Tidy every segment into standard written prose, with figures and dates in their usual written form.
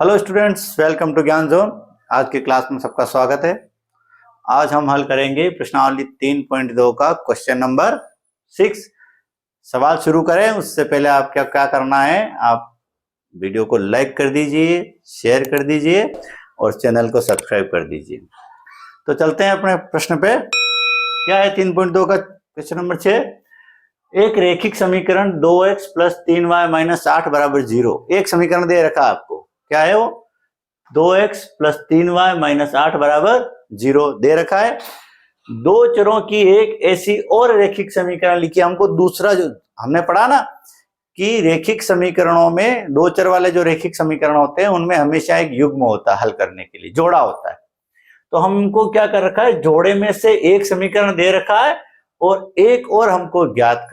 Hello students, welcome to ज्ञान zone. आज की क्लास में सबका स्वागत है। आज हम हल करेंगे प्रश्नावली 3.2 का क्वेश्चन नंबर 6। सवाल शुरू करें उससे पहले आप क्या करना है, आप वीडियो को लाइक कर दीजिए, शेयर कर दीजिए और चैनल को सब्सक्राइब कर दीजिए। तो चलते हैं अपने प्रश्न पे। क्या है 3.2 का क्वेश्चन नंबर 6। एक रेखिक समीकरण 2x + 3y - 8 = 0। एक समीकरण दे रखा है आपको, क्या है वो? 2x + 3y - 8 = 0 दे रखा है। दो चरों की एक ऐसी और रेखिक समीकरण लिखी। हमको दूसरा, जो हमने पढ़ा ना कि रेखिक समीकरणों में दो चर वाले जो रेखिक समीकरण होते हैं उनमें हमेशा एक युग्म होता है, हल करने के लिए जोड़ा होता है। तो हमको क्या कर रखा है, जोड़े में से एक समीकरण दे रखा है और एक और हमको ज्ञात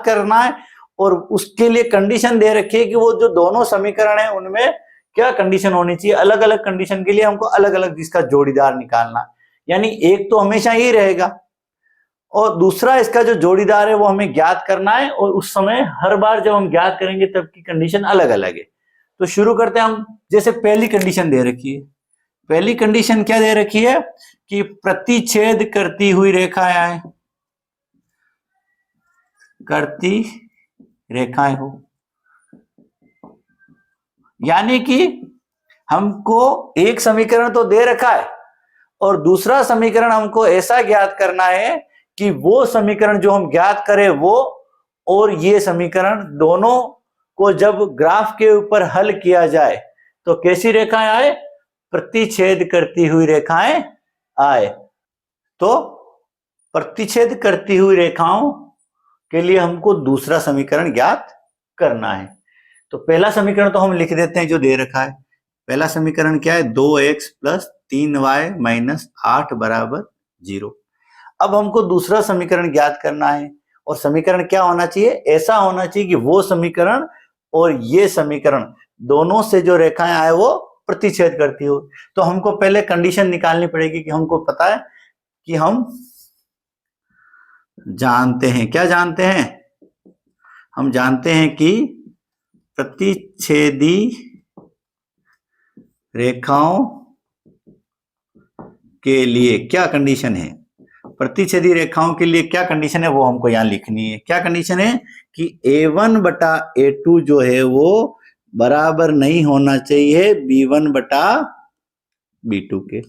करना है और उसके लिए कंडीशन दे रखी है कि वो जो दोनों समीकरण है उनमें क्या कंडीशन होनी चाहिए। अलग अलग कंडीशन के लिए हमको अलग अलग इसका जोड़ीदार निकालना, यानी एक तो हमेशा ही रहेगा और दूसरा इसका जो जोड़ीदार है वो हमें ज्ञात करना है और उस समय हर बार जब हम ज्ञात करेंगे तब की कंडीशन अलग अलग है। तो शुरू करते हैं हम। जैसे पहली कंडीशन दे रखी है, पहली कंडीशन क्या दे रखी है कि प्रतिच्छेद करती हुई रेखाएं हो, यानी कि हमको एक समीकरण तो दे रखा है और दूसरा समीकरण हमको ऐसा ज्ञात करना है कि वो समीकरण जो हम ज्ञात करें वो और ये समीकरण दोनों को जब ग्राफ के ऊपर हल किया जाए तो कैसी रेखाएं आए? प्रतिच्छेद करती हुई रेखाएं आए। तो प्रतिच्छेद करती हुई रेखाओं के लिए हमको दूसरा समीकरण ज्ञात करना है। तो पहला समीकरण तो हम लिख देते हैं जो दे रखा है। पहला समीकरण क्या है? 2x + 3y - 8 = 0। अब हमको दूसरा समीकरण ज्ञात करना है और समीकरण क्या होना चाहिए? ऐसा होना चाहिए कि वो समीकरण और ये समीकरण दोनों से जो रेखाएं आए वो प्रतिच्छेद करती हो। तो हमको पहले कंडीशन निकालनी पड़ेगी कि हमको पता है कि हम जानते हैं, क्या जानते हैं? हम जानते हैं कि प्रतिच्छेदी रेखाओं के लिए क्या कंडीशन है। प्रतिच्छेदी रेखाओं के लिए क्या कंडीशन है वो हमको यहां लिखनी है। क्या कंडीशन है कि A1/A2 जो है वो बराबर नहीं होना चाहिए B1/B2 के।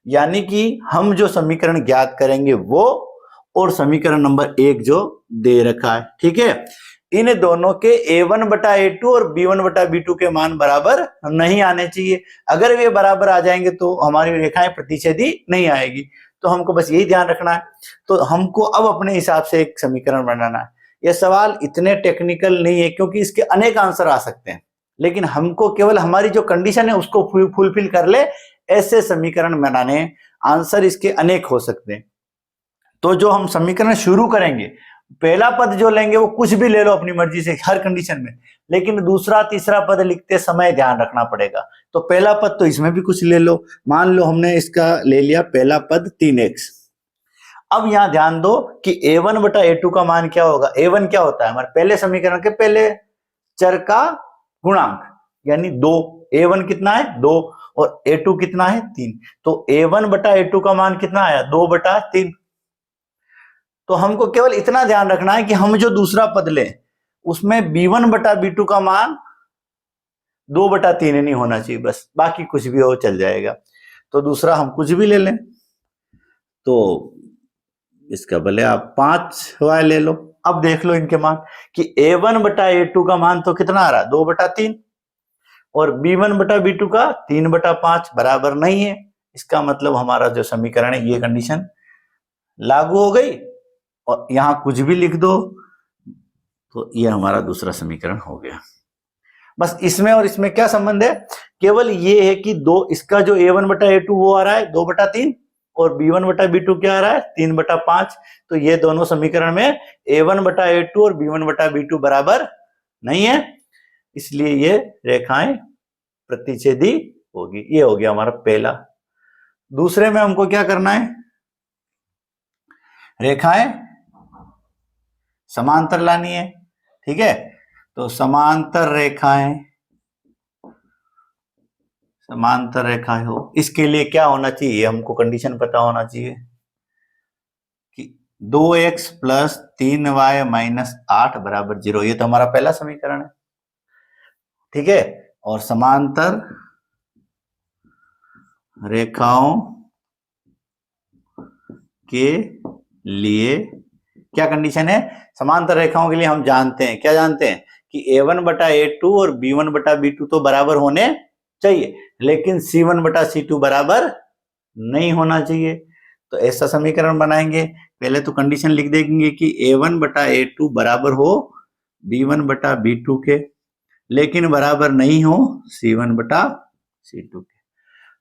यानी कि हम जो समीकरण ज्ञात करेंगे वो और समीकरण नंबर 1 जो दे रखा है, ठीक है, इन दोनों के A1/A2 और B1/B2 के मान बराबर नहीं आने चाहिए। अगर वे बराबर आ जाएंगे तो हमारी रेखाएं प्रतिच्छेदी नहीं आएगी। तो हमको बस यही ध्यान रखना है। तो हमको अब अपने हिसाब से एक समीकरण बनाना है। यह सवाल इतने टेक्निकल नहीं है क्योंकि इसके अनेक आंसर आ सकते हैं, लेकिन हमको केवल हमारी जो कंडीशन है उसको फुलफिल कर ले ऐसे समीकरण बनाने। आंसर इसके अनेक हो सकते हैं। तो जो हम समीकरण शुरू करेंगे, पहला पद जो लेंगे वो कुछ भी ले लो अपनी मर्जी से हर कंडीशन में, लेकिन दूसरा तीसरा पद लिखते समय ध्यान रखना पड़ेगा। तो पहला पद तो इसमें भी कुछ ले लो। मान लो हमने इसका ले लिया पहला पद 3x। अब यहां ध्यान दो कि A1/A2 का मान क्या होगा। A1 क्या होता है? हमारे पहले समीकरण के पहले चर का गुणांक, यानी 2। A1 कितना है? 2 और A2 कितना है? 3। तो A1/A2 का मान कितना आया? 2/3। तो हमको केवल इतना ध्यान रखना है कि हम जो दूसरा पद लें उसमें B1/B2 का मान 2/3 नहीं होना चाहिए, बस बाकी कुछ भी हो चल जाएगा। तो दूसरा हम कुछ भी ले लें, तो इसका भले आप 5y ले लो। अब देख लो इनके मान कि A1/A2 का मान तो कितना आ रहा है? 2/3 और B1/B2 का 3/5 बराबर नहीं है। इसका मतलब हमारा जो समीकरण है ये कंडीशन लागू हो गई और यहां कुछ भी लिख दो तो ये हमारा दूसरा समीकरण हो गया। बस इसमें और इसमें क्या संबंध है? केवल ये है कि दो इसका जो A1/A2 वो आ रहा है 2/3 और B1/B2 क्या आ रहा है? 3/5। तो ये दोनों समीकरण में A1/A2 और B1/B2 बराबर नहीं है, इसलिए ये रेखाएं प्रतिच्छेदी होगी। ये हो गया हमारा पहला। दूसरे में हमको क्या करना है? रेखाएं समांतर लानी है, ठीक है। तो समांतर रेखाएं समांतर रेखा हो, इसके लिए क्या होना चाहिए, हमको कंडीशन पता होना चाहिए कि 2x प्लस 3y माइनस 8 बराबर 0। ये तो हमारा पहला समीकरण है, ठीक है। और समांतर रेखाओं के लिए क्या कंडीशन है, समांतर रेखाओं के लिए हम जानते हैं, क्या जानते हैं कि a1 बटा a2 और b1 बटा b2 तो बराबर होने चाहिए, लेकिन c1 बटा c2 बराबर नहीं होना चाहिए। तो ऐसा समीकरण बनाएंगे, पहले तो कंडीशन लिख देंगे कि a1 बटा a2 बराबर हो b1 बटा b2 के, लेकिन बराबर नहीं हो c1 बटा c2 के।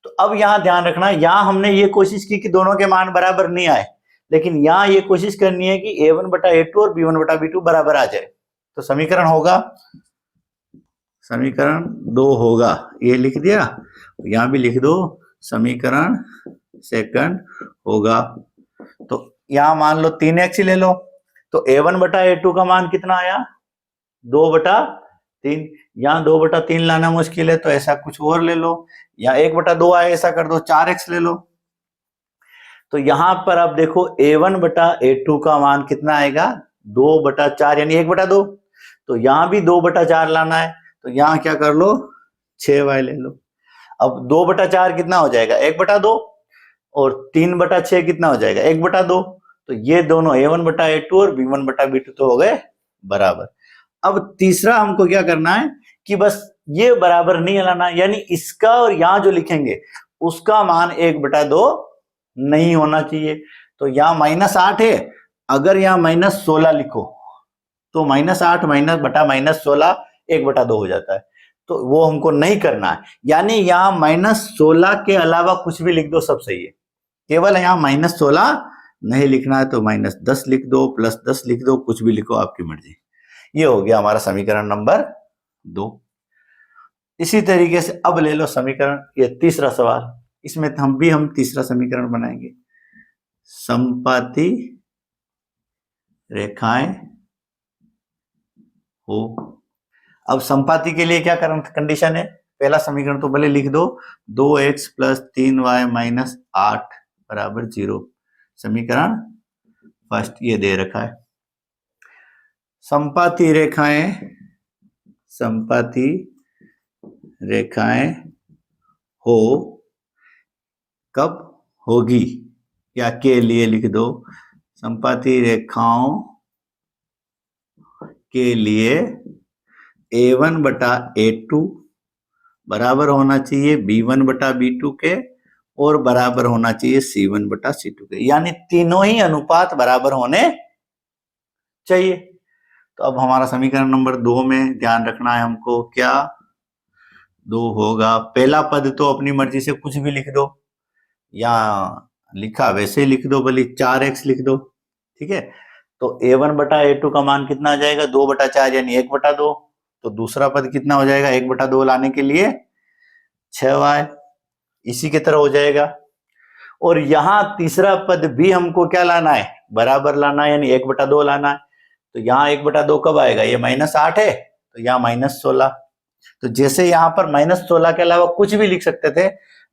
तो अब यहां ध्यान रखना, यहां हमने ये कोशिश की कि दोनों के मान बराबर नहीं आए, लेकिन यहां ये कोशिश करनी है कि a1 बटा a2 और b1 बटा b2 बराबर आ जाए। तो समीकरण होगा, समीकरण 2 होगा, ये लिख दिया, यहां भी लिख दो, समीकरण सेकंड होगा। तो यहां मान लो 3x ही ले लो, तो a1 बटा a2 का मान कितना आया, 2 बटा 3। यहाँ 2 बटा 3 लाना मुश्किल है, तो ऐसा कुछ और ले लो, या 1 बटा 2 आए, ऐसा कर दो 4x ले लो। तो यहां पर अब देखो a1 बटा a2 का मान कितना आएगा, 2 बटा 4 यानी 1 बटा 2। तो यहां भी 2 बटा 4 लाना है, तो यहां क्या कर लो, 6y ले लो। अब 2 बटा 4 कितना हो जाएगा, 1 बटा 2, और 3 बटा 6 कितना हो जाएगा, 1 बटा 2। तो ये दोनों a1 बटा a2 और b1 बटा b2 तो हो गए बराबर। अब तीसरा हमको क्या करना है कि बस ये बराबर नहीं लाना, यानी इसका और यहां जो लिखेंगे उसका मान 1 बटा 2 नहीं होना चाहिए। तो यहां -8 है, अगर यहां -16 लिखो तो -8 माइनस बटा -16 1 बटा 2 हो जाता है, तो वो हमको नहीं करना है। यानी यहां -16 के अलावा कुछ भी लिख दो सब सही है, केवल यहां -16 नहीं लिखना है, तो -10 लिख दो, +10 लिख दो, कुछ भी लिखो, आपकी मर्जी। ये हो गया हमारा समीकरण नंबर 2। इसी तरीके से अब ले लो समीकरण, ये तीसरा सवाल, इसमें हम तीसरा समीकरण बनाएंगे, समपाती रेखाएं हो। अब समपाती के लिए क्या कंडीशन है, पहला समीकरण तो भले लिख दो, 2x प्लस 3y माइनस 8 बराबर 0। समीकरण फर्स्ट ये दे रखा है, समपाती रेखाएं हो कब होगी, या के लिए लिख दो, समपाती रेखाओं के लिए a1 बटा a2 बराबर होना चाहिए b1 बटा b2 के, और बराबर होना चाहिए c1 बटा c2 के, यानी तीनों ही अनुपात बराबर होने चाहिए। तो अब हमारा समीकरण नंबर 2 में ध्यान रखना है हमको, क्या 2 होगा, पहला पद तो अपनी मर्जी से कुछ भी लिख दो, या लिखा वैसे ही लिख दो, भले 4x लिख दो, ठीक है। तो a1 बटा a2 का मान कितना आ जाएगा, 2 बटा 4 यानी 1 बटा 2। तो दूसरा पद कितना हो जाएगा, 1 बटा 2 लाने के लिए 6y, इसी के तरह हो जाएगा। और यहां तीसरा पद भी हमको क्या लाना है, बराबर लाना है, यानी 1 बटा 2 लाना है। तो यहाँ 1 बटा 2 कब आएगा, ये -8 है, तो यहाँ -16। तो जैसे यहाँ पर -16 के अलावा कुछ भी लिख सकते थे,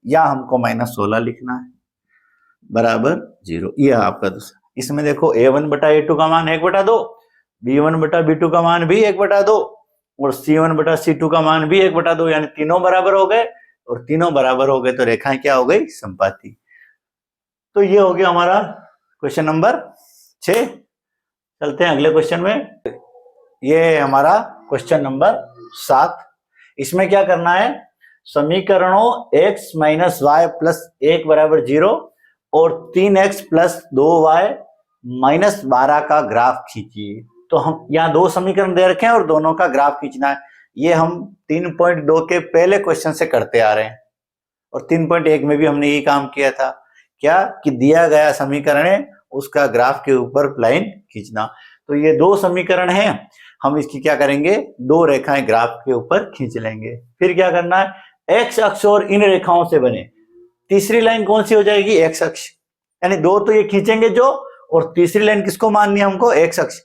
या हमको -16 लिखना है, बराबर 0। ये आपका दूसरा। इसमें देखो a1 बटा a2 का मान 1 बटा 2, b1 बटा b2 का मान भी 1 बटा 2, और c1 बटा c2 का मान भी 1 बटा 2, यानी तीनों बराबर हो गए, और तीनों बराबर हो गए तो रेखाएं क्या हो गई, समपाती। तो ये हो गया हमारा क्वेश्चन नंबर 6। चलते हैं अगले क्वेश्चन में, ये हमारा क्वेश्चन नंबर 7। इसमें क्या करना है, समीकरणों x माइनस वाई प्लस 1 बराबर 0 और 3x प्लस 2y माइनस 12 का ग्राफ खींचिए। तो हम यहाँ 2 समीकरण दे रखे हैं और दोनों का ग्राफ खींचना है। ये हम 3.2 के पहले क्वेश्चन से करते आ रहे हैं, और 3.1 में भी हमने यही काम किया था, क्या कि दिया गया समीकरण है उसका ग्राफ के ऊपर लाइन खींचना। तो ये 2 समीकरण हैं, हम इसकी क्या करेंगे, 2 रेखाएं ग्राफ के ऊपर खींच लेंगे। फिर क्या करना है, एक्स अक्ष और इन रेखाओं से बने तीसरी लाइन कौन सी हो जाएगी, एक्स अक्ष, यानी 2 तो ये खींचेंगे जो, और तीसरी लाइन किसको माननी है हमको, एक्स अक्ष।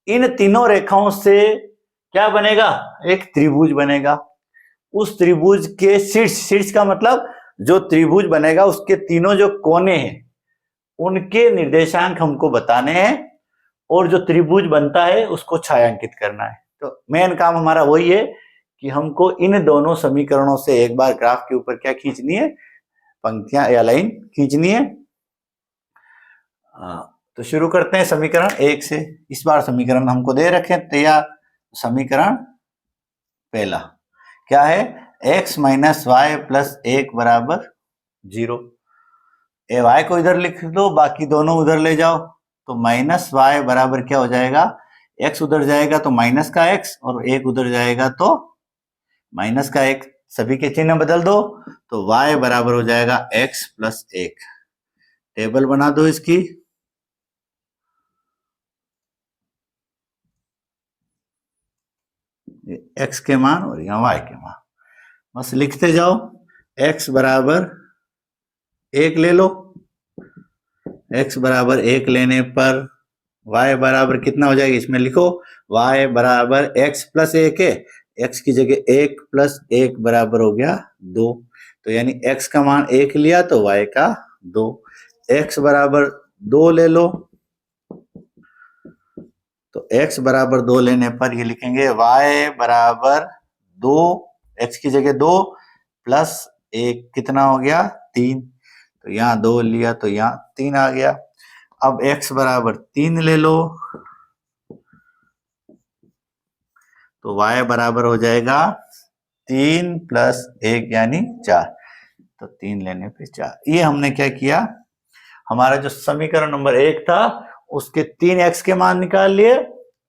इन तीनों रेखाओं से क्या बनेगा, एक त्रिभुज बनेगा। उस त्रिभुज के शीर्ष का मतलब जो त्रिभुज बनेगा उसके तीनों जो कोने हैं उनके निर्देशांक हमको बताने हैं और जो त्रिभुज बनता है उसको छायांकित करना है। तो मेन काम हमारा वही है कि हमको इन दोनों समीकरणों से एक बार ग्राफ के ऊपर क्या खींचनी है, पंक्तियां या लाइन खींचनी है। तो शुरू करते हैं समीकरण 1 से। इस बार समीकरण हमको दे रखे हैं तैयार। समीकरण पहला क्या है, x माइनस वाई प्लस 1 बराबर 0। ए वाई को इधर लिख दो, बाकी दोनों उधर ले जाओ। तो माइनस वाई बराबर क्या हो जाएगा, x उधर जाएगा तो माइनस का x और 1 उधर जाएगा तो माइनस का 1। सभी के चिन्ह बदल दो तो y बराबर हो जाएगा x प्लस 1। टेबल बना दो इसकी। x के मान और यहाँ y के मान बस लिखते जाओ। x बराबर 1 ले लो, x बराबर 1 लेने पर y बराबर कितना हो जाएगा, इसमें लिखो y बराबर x प्लस 1 है, x की जगह 1 प्लस 1 बराबर हो गया 2। तो यानी x का मान 1 लिया तो y का 2। x बराबर 2 ले लो, तो x बराबर 2 लेने पर ये लिखेंगे y बराबर 2, x की जगह 2 प्लस 1 कितना हो गया 3। तो यहाँ 2 लिया तो यहाँ 3 आ गया। अब x बराबर 3 ले लो तो y बराबर हो जाएगा 3 प्लस 1 यानी 4। तो 3 लेने पे 4। ये हमने क्या किया, हमारा जो समीकरण नंबर 1 था उसके 3 x के मान निकाल लिए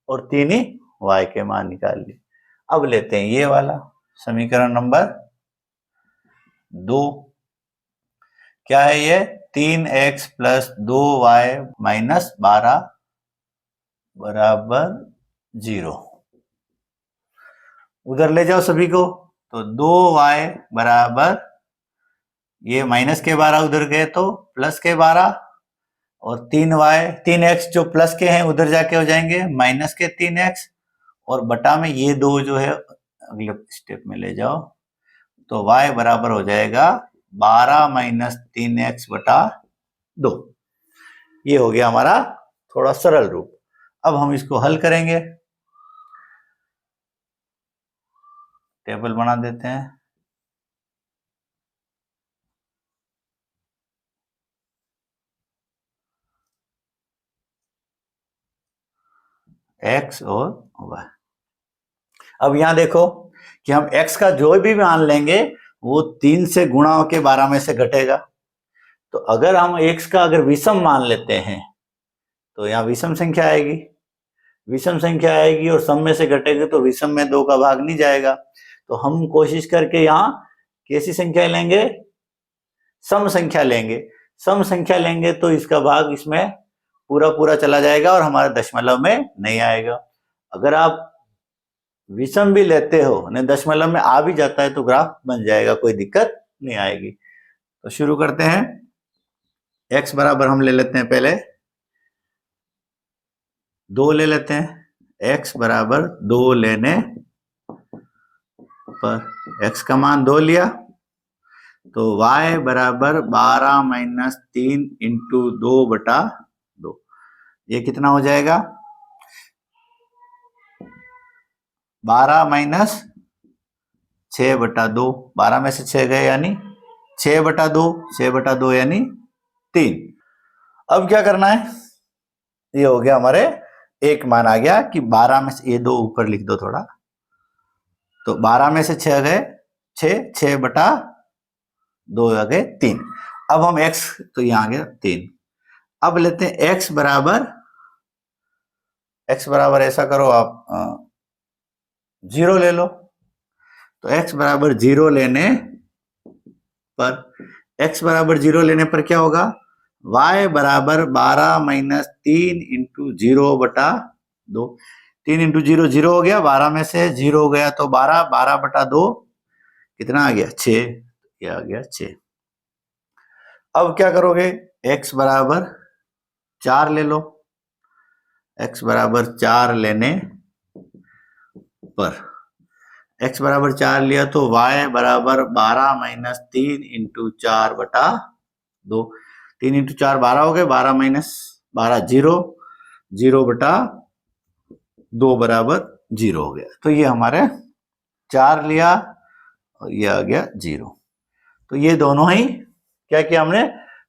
और 3 ही y के मान निकाल लिए। अब लेते हैं ये वाला समीकरण नंबर 2। क्या है ये, 3x प्लस 2y माइनस 12 बराबर 0। उधर ले जाओ सभी को, तो 2y बराबर ये माइनस के 12 उधर गए तो प्लस के 12 और 3x जो प्लस के हैं उधर जाके हो जाएंगे माइनस के 3x और बटा में ये 2 जो है अगले स्टेप में ले जाओ तो y बराबर हो जाएगा 12 माइनस 3x बटा 2। ये हो गया हमारा थोड़ा सरल रूप। अब हम इसको हल करेंगे, टेबल बना देते हैं। x और y। अब यहां देखो कि हम x का जो भी मान लेंगे वो 3 से गुणा होके 12 में से घटेगा। तो अगर हम x का अगर विषम मान लेते हैं तो यहाँ विषम संख्या आएगी, विषम संख्या आएगी और सम में से घटेगी तो विषम में 2 का भाग नहीं जाएगा। तो हम कोशिश करके यहाँ कैसी संख्या लेंगे, सम संख्या लेंगे। सम संख्या लेंगे तो इसका भाग इसमें पूरा पूरा चला जाएगा और हमारा दशमलव में नहीं आएगा। अगर आप विषम भी लेते हो ने दशमलव में आ भी जाता है तो ग्राफ बन जाएगा, कोई दिक्कत नहीं आएगी। तो शुरू करते हैं। x बराबर हम ले लेते हैं, पहले 2 ले लेते हैं। x बराबर 2 लेने पर x का मान 2 लिया तो y बराबर 12 माइनस 3 इंटू 2 बटा 2। ये कितना हो जाएगा, 12 माइनस 6 बटा 2। 12 में से 6 गए यानी 6 बटा 2, 6 बटा 2 यानी 3। अब क्या करना है, ये हो गया हमारे एक मान आ गया कि 12 में से ये 2 ऊपर लिख दो थोड़ा, तो 12 में से 6 गए 6 बटा 2 आ गए 3। अब हम x, तो यहाँ आ गया 3। अब लेते हैं x बराबर ऐसा करो आप 0 ले लो। तो x बराबर 0 लेने पर क्या होगा, y बराबर 12 माइनस 3 इंटू 0 बटा 2। 3 इंटू 0 0 हो गया, 12 में से 0 हो गया तो 12, 12 बटा 2 कितना आ गया 6। ये आ गया 6। अब क्या करोगे, x बराबर 4 ले लो। x बराबर 4 लेने पर x बराबर 4 लिया तो y बराबर 12 माइनस 3 इंटू 4/2। 3 इंटू 4 12 हो गए, 12 माइनस 12 0, 0/2 बराबर 0 हो गया। तो ये हमारे 4 लिया और ये आ गया 0। तो ये दोनों ही क्या किया हमने,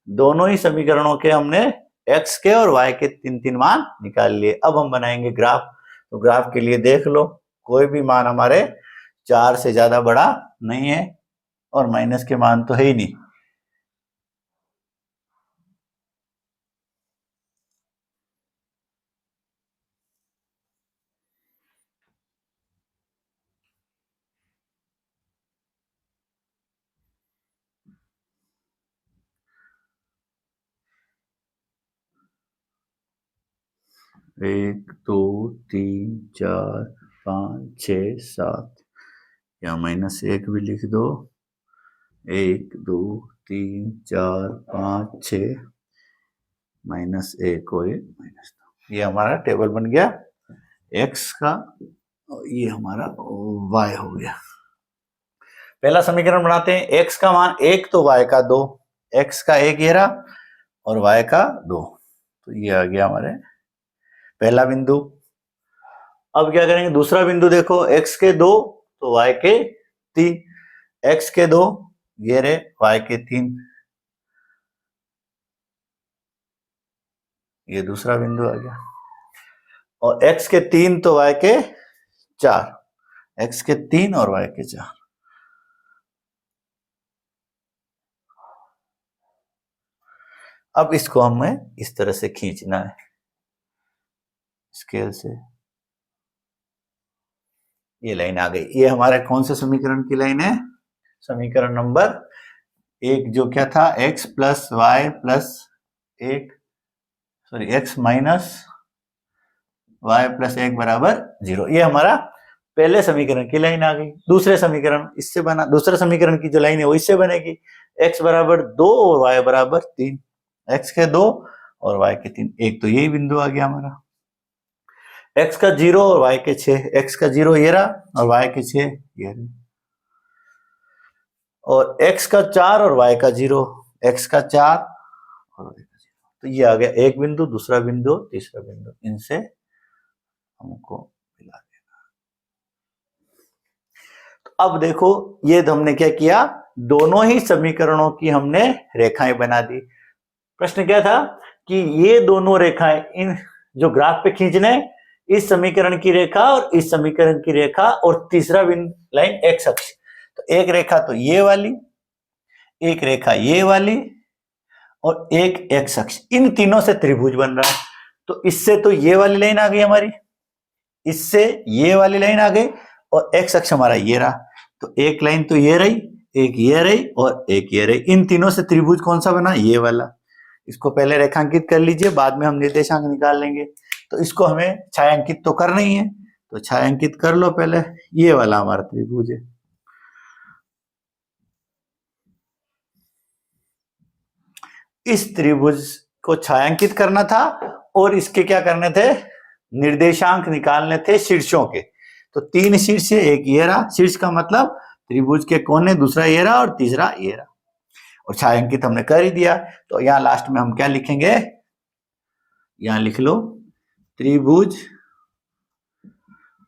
दोनों ही समीकरणों के हमने x के और y के 3 मान निकाल लिए। अब हम बनाएंगे ग्राफ। तो ग्राफ के लिए देख लो, कोई भी मान हमारे 4 से ज्यादा बड़ा नहीं है और माइनस के मान तो है ही नहीं। एक दो तीन चार पाँच छः सात, या -1 भी लिख दो। 1 2 3 4 5 6 -1 और -2। ये हमारा टेबल बन गया x का और ये हमारा y हो गया। पहला समीकरण बनाते हैं। x का मान 1 तो y का 2, x का 1 ये रहा और y का 2। तो ये आ गया हमारे पहला बिंदु। अब क्या करेंगे, दूसरा बिंदु देखो, x के 2 तो y के 3, x के 2 ये रहे, y के 3, ये दूसरा बिंदु आ गया। और x के 3 तो y के 4, x के 3 और y के 4। अब इसको हमें इस तरह से खींचना है स्केल से। ये लाइन आ गई। ये हमारे कौन से समीकरण की लाइन है, समीकरण नंबर 1, जो क्या था, x plus Y plus 1, sorry x minus Y plus 1 बराबर 0। ये हमारा पहले समीकरण की लाइन आ गई। दूसरे समीकरण इससे बना, दूसरे समीकरण की जो लाइन है वो इससे बनेगी, x बराबर 2 और y बराबर 3, x के 2 और y के 3। एक तो यही बिंदु आ गया हमारा। x का 0 और y के 6, x का 0 ये रहा और y के 6 ये रहा। और x का 4 और y का 0, x का 4 और y का 0। तो ये आ गया एक बिंदु, दूसरा बिंदु, तीसरा बिंदु, इनसे हमको मिला देना। तो अब देखो, ये तो हमने क्या किया, दोनों ही समीकरणों की हमने रेखाएं बना दी। प्रश्न क्या था कि ये दोनों रेखाएं, इन जो ग्राफ पे खींचने, इस समीकरण की रेखा और इस समीकरण की रेखा और तीसरा बिंदु लाइन एक्स अक्ष। तो एक रेखा तो ये वाली, एक रेखा ये वाली और एक एक्स अक्ष, इन तीनों से त्रिभुज बन रहा है। तो इससे तो ये वाली लाइन आ गई हमारी, इससे ये वाली लाइन आ गई और एक्स अक्ष हमारा ये रहा। तो एक लाइन तो ये रही, एक ये रही और एक ये रही। इन तीनों से त्रिभुज कौन सा बना, ये वाला। इसको पहले रेखांकित कर लीजिए, बाद में हम निर्देशांक निकाल लेंगे। तो इसको हमें छायांकित तो करना ही है, तो छायांकित कर लो पहले। ये वाला हमारा त्रिभुज है। इस त्रिभुज को छायांकित करना था और इसके क्या करने थे, निर्देशांक निकालने थे शीर्षों के। तो 3 शीर्ष है, एक ये रहा शीर्ष का मतलब त्रिभुज के कोने, दूसरा ये रहा और तीसरा ये रहा। और छायांकित हमने कर ही दिया। तो यहां लास्ट में हम क्या लिखेंगे, यहां लिख लो त्रिभुज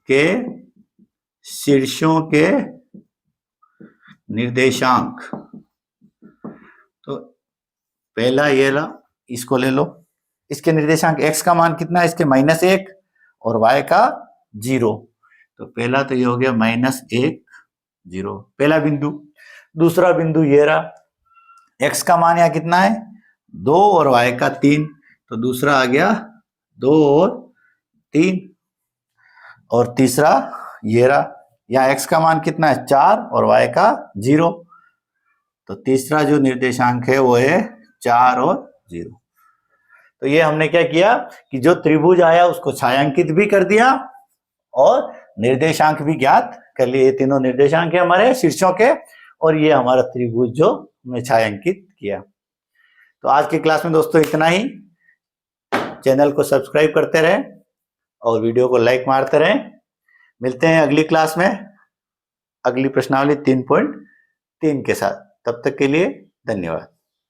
के शीर्षों के निर्देशांक। तो पहला ये ला, इसको ले लो। इसके निर्देशांक x का मान कितना है, इसके -1 और y का 0। तो पहला तो ये हो गया -1 0, पहला बिंदु। दूसरा बिंदु ये रहा, x का मान यहाँ कितना है 2 और y का 3। तो दूसरा आ गया 2 और 3। और तीसरा ये रहा, यहाँ x का मान कितना है 4 और y का 0। तो तीसरा जो निर्देशांक है वो है 4 और 0। तो ये हमने क्या किया कि जो त्रिभुज आया उसको छायांकित भी कर दिया और निर्देशांक भी ज्ञात कर लिए। ये तीनों निर्देशांक है हमारे शीर्षों के, और ये हमारा त्रिभुज जो हमने छायांकित किया। तो आज की क्लास में दोस्तों इतना ही। चैनल को सब्सक्राइब करते रहें और वीडियो को लाइक मारते रहें। मिलते हैं अगली क्लास में। अगली प्रश्नावली 3.3 के साथ। तब तक के लिए धन्यवाद।